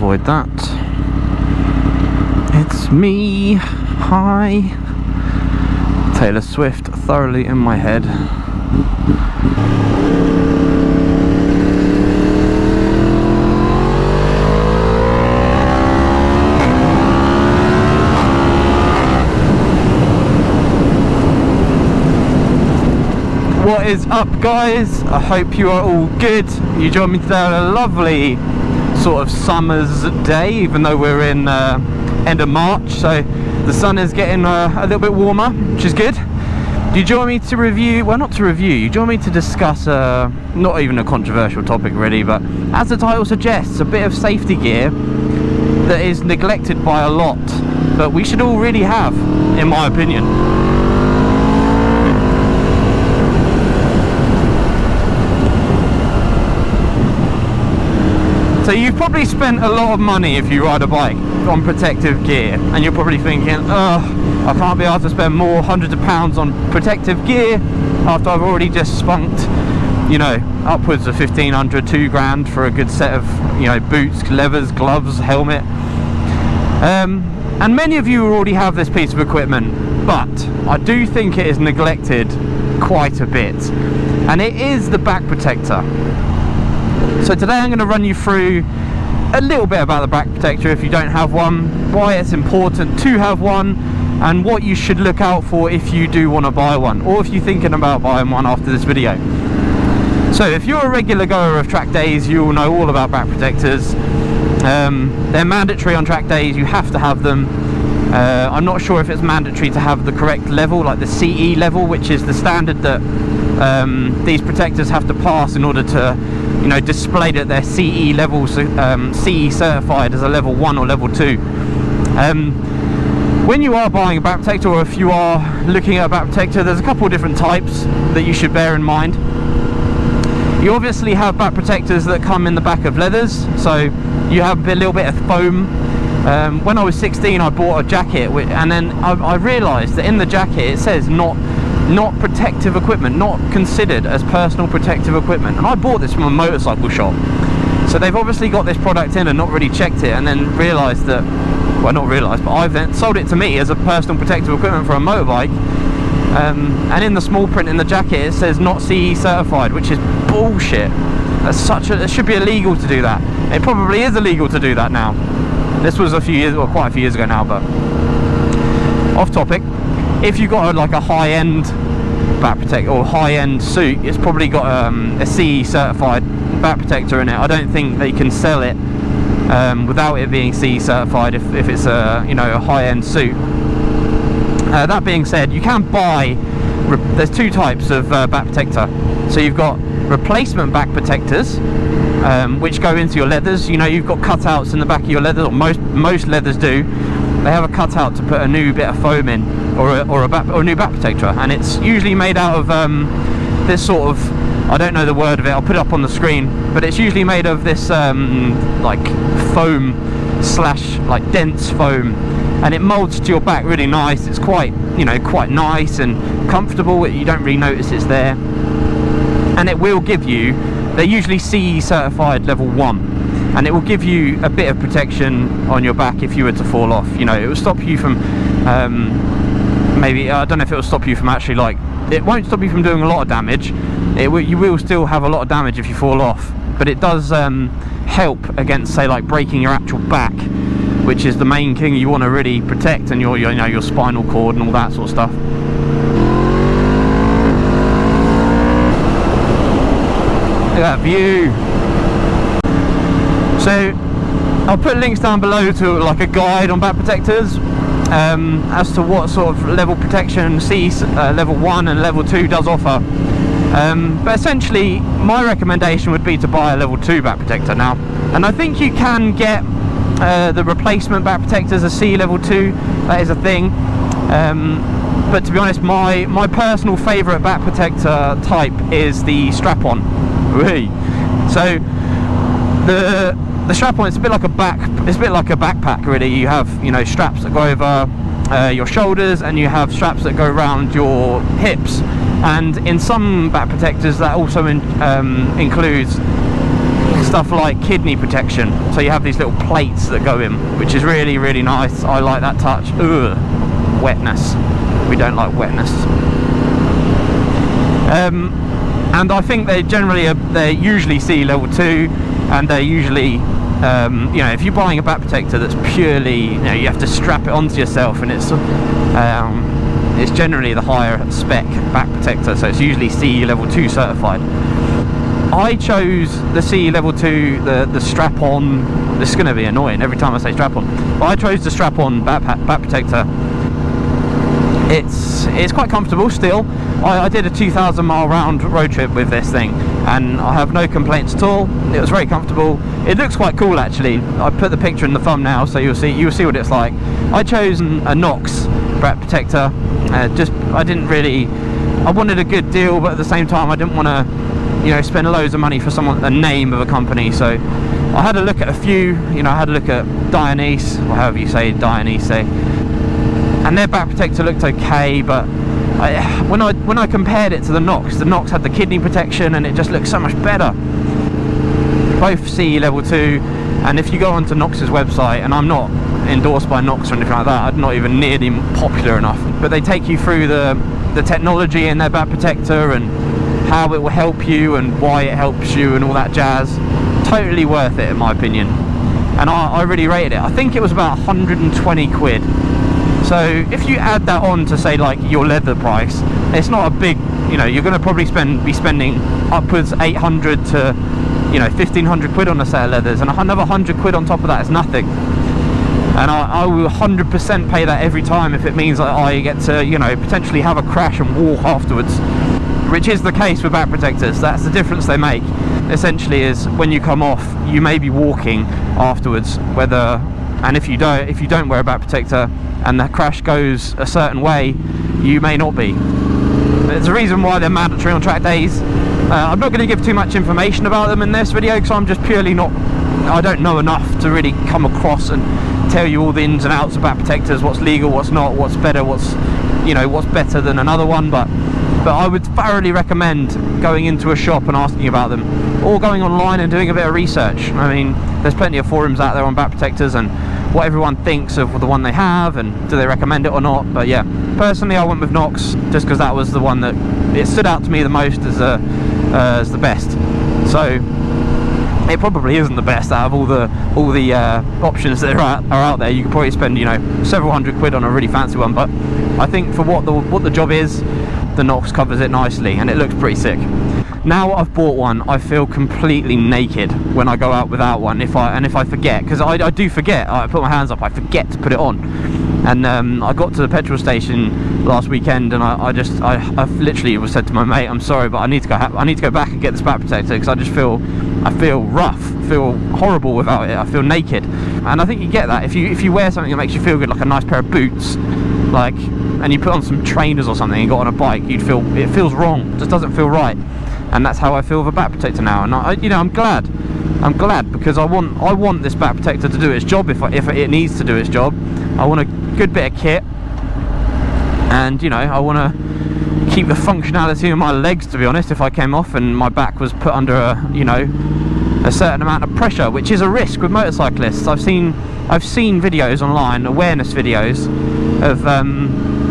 avoid that. It's me. Hi. Taylor Swift thoroughly in my head. What is up, guys? I hope you are all good. You joined me today on a lovely sort of summer's day, even though we're in end of March, so the sun is getting a little bit warmer, which is good. You join me to review, well, not to review, you join me to discuss not even a controversial topic really, but as the title suggests, a bit of safety gear that is neglected by a lot, but we should all really have, in my opinion. So you've probably spent a lot of money if you ride a bike on protective gear, and you're probably thinking, oh, I can't be asked to spend more hundreds of pounds on protective gear after I've already just spunked, you know, upwards of 1,500, 2 grand for a good set of, you know, boots, leathers, gloves, helmet. And many of you already have this piece of equipment, but I do think it is neglected quite a bit, and it is the back protector. So today I'm going to run you through a little bit about the back protector if you don't have one, why it's important to have one, and what you should look out for if you do want to buy one, or if you're thinking about buying one after this video. So if you're a regular goer of track days, you'll know all about back protectors. They're mandatory on track days, you have to have them. I'm not sure if it's mandatory to have the correct level, like the CE level, which is the standard that these protectors have to pass in order to, you know, display that they're CE levels, CE certified as a level 1 or level 2. When you are buying a back protector, or if you are looking at a back protector, there's a couple of different types that you should bear in mind. You obviously have back protectors that come in the back of leathers, so you have a little bit of foam. When I was 16, I bought a jacket, and then I realised that in the jacket it says not protective equipment, not considered as personal protective equipment, and I bought this from a motorcycle shop. So they've obviously got this product in and not really checked it, and then realised that, well, not realised, but I've then sold it to me as a personal protective equipment for a motorbike. And in the small print in the jacket it says not CE certified, which is bullshit. It should be illegal to do that. It probably is illegal to do that now. This was a few years, or quite a few years ago now, but off topic. If you've got like a high-end back protector or high-end suit, it's probably got a CE certified back protector in it. I don't think they can sell it without it being CE certified if it's a, you know, a high-end suit. That being said, you can buy, there's two types of back protector. So you've got replacement back protectors, which go into your leathers. You know, you've got cutouts in the back of your leathers, or most leathers do. They have a cutout to put a new bit of foam in, or a new back protector, and it's usually made out of this sort of, I don't know the word of it, I'll put it up on the screen, but it's usually made of this like foam slash like dense foam, and it molds to your back really nice. It's quite, you know, quite nice and comfortable. You don't really notice it's there, and it will give you, they're usually CE certified level 1, and it will give you a bit of protection on your back if you were to fall off. You know, it will stop you from maybe, I don't know if it will stop you from actually, like, it won't stop you from doing a lot of damage. You will still have a lot of damage if you fall off, but it does help against, say, like breaking your actual back, which is the main thing you want to really protect, and your, you know, your spinal cord and all that sort of stuff. Look at that view. So I'll put links down below to like a guide on back protectors, as to what sort of level protection level 1 and level 2 does offer. But essentially my recommendation would be to buy a level 2 back protector now, and I think you can get the replacement back protectors, a C level 2, that is a thing. But to be honest, my personal favourite back protector type is the strap-on. So the strap-on, it's a bit like a backpack really. You have, you know, straps that go over your shoulders, and you have straps that go around your hips, and in some back protectors that also includes stuff like kidney protection. So you have these little plates that go in, which is really, really nice. I like that touch. Ugh, wetness. We don't like wetness. And I think they're usually CE level 2, and they're usually, you know, if you're buying a back protector that's purely, you know, you have to strap it onto yourself, and it's generally the higher spec back protector, so it's usually CE level 2 certified. I chose the CE level 2, the strap-on. This is going to be annoying every time I say strap-on, but I chose the strap-on back protector. It's quite comfortable still. I did a 2,000 mile round road trip with this thing, and I have no complaints at all. It was very comfortable. It looks quite cool actually. I put the picture in the thumbnail so you'll see what it's like. I chose a Nox back protector. I wanted a good deal, but at the same time I didn't want to, you know, spend loads of money for the name of a company. So I had a look at a few. You know, I had a look at Dionyse, or however you say Dionyse, and their back protector looked okay, but when I compared it to the Nox had the kidney protection, and it just looked so much better. Both CE level 2, and if you go onto Nox's website, and I'm not endorsed by Nox or anything like that, I'm not even nearly popular enough, but they take you through the technology in their back protector and how it will help you and why it helps you and all that jazz. Totally worth it in my opinion, and I really rated it. I think it was about 120 quid. So if you add that on to say like your leather price, it's not a big, you know, you're going to probably be spending upwards 800 to, you know, 1,500 quid on a set of leathers, and another 100 quid on top of that is nothing. And I will 100% pay that every time if it means that I get to, you know, potentially have a crash and walk afterwards, which is the case with back protectors. That's the difference they make. Essentially, is when you come off, you may be walking afterwards, and if you don't wear a back protector and the crash goes a certain way, you may not be. There's a reason why they're mandatory on track days. I'm not going to give too much information about them in this video, because I'm just purely I don't know enough to really come across and tell you all the ins and outs of back protectors, what's legal, what's not, what's better, what's better than another one. But I would thoroughly recommend going into a shop and asking about them, or going online and doing a bit of research. I mean, there's plenty of forums out there on back protectors and what everyone thinks of the one they have, and do they recommend it or not. But yeah, personally I went with Nox just because that was the one that it stood out to me the most as the best. So it probably isn't the best out of all the options that are out there. You could probably spend, you know, several hundred quid on a really fancy one, but I think for what the job is, the Nox covers it nicely, and it looks pretty sick. Now I've bought one, I feel completely naked when I go out without one. If I forget, because I do forget, I put my hands up, I forget to put it on. And I got to the petrol station last weekend, and I literally said to my mate, I'm sorry, but I need to go back and get this back protector, because I feel rough, feel horrible without it. I feel naked, and I think you get that if you wear something that makes you feel good, like a nice pair of boots, like, and you put on some trainers or something and got on a bike, it feels wrong. It just doesn't feel right. And that's how I feel with a back protector now. And I'm glad because I want this back protector to do its job if it needs to do its job. I want a good bit of kit, and you know, I want to keep the functionality of my legs, to be honest, if I came off and my back was put under a certain amount of pressure, which is a risk with motorcyclists. I've seen videos online, awareness videos of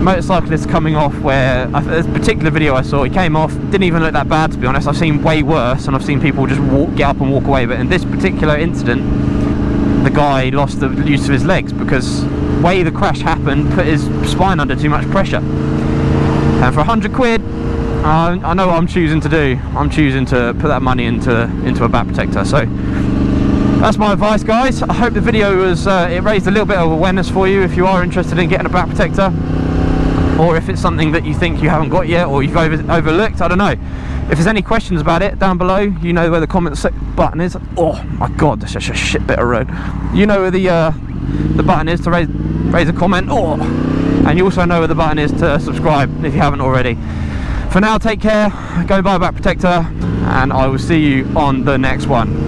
motorcyclists coming off, where there's a particular video I saw, he came off, didn't even look that bad, to be honest. I've seen way worse, and I've seen people just get up and walk away, but in this particular incident the guy lost the use of his legs because the way the crash happened put his spine under too much pressure. And for 100 quid, I know what I'm choosing to do. I'm choosing to put that money into a back protector. So that's my advice, guys. I hope the video was it raised a little bit of awareness for you if you are interested in getting a back protector, or if it's something that you think you haven't got yet or you've overlooked. I don't know. If there's any questions about it, down below, you know where the comment button is. Oh my god, that's just a shit bit of road. You know where the button is to raise a comment, and you also know where the button is to subscribe if you haven't already. For now, take care, go buy a back protector, and I will see you on the next one.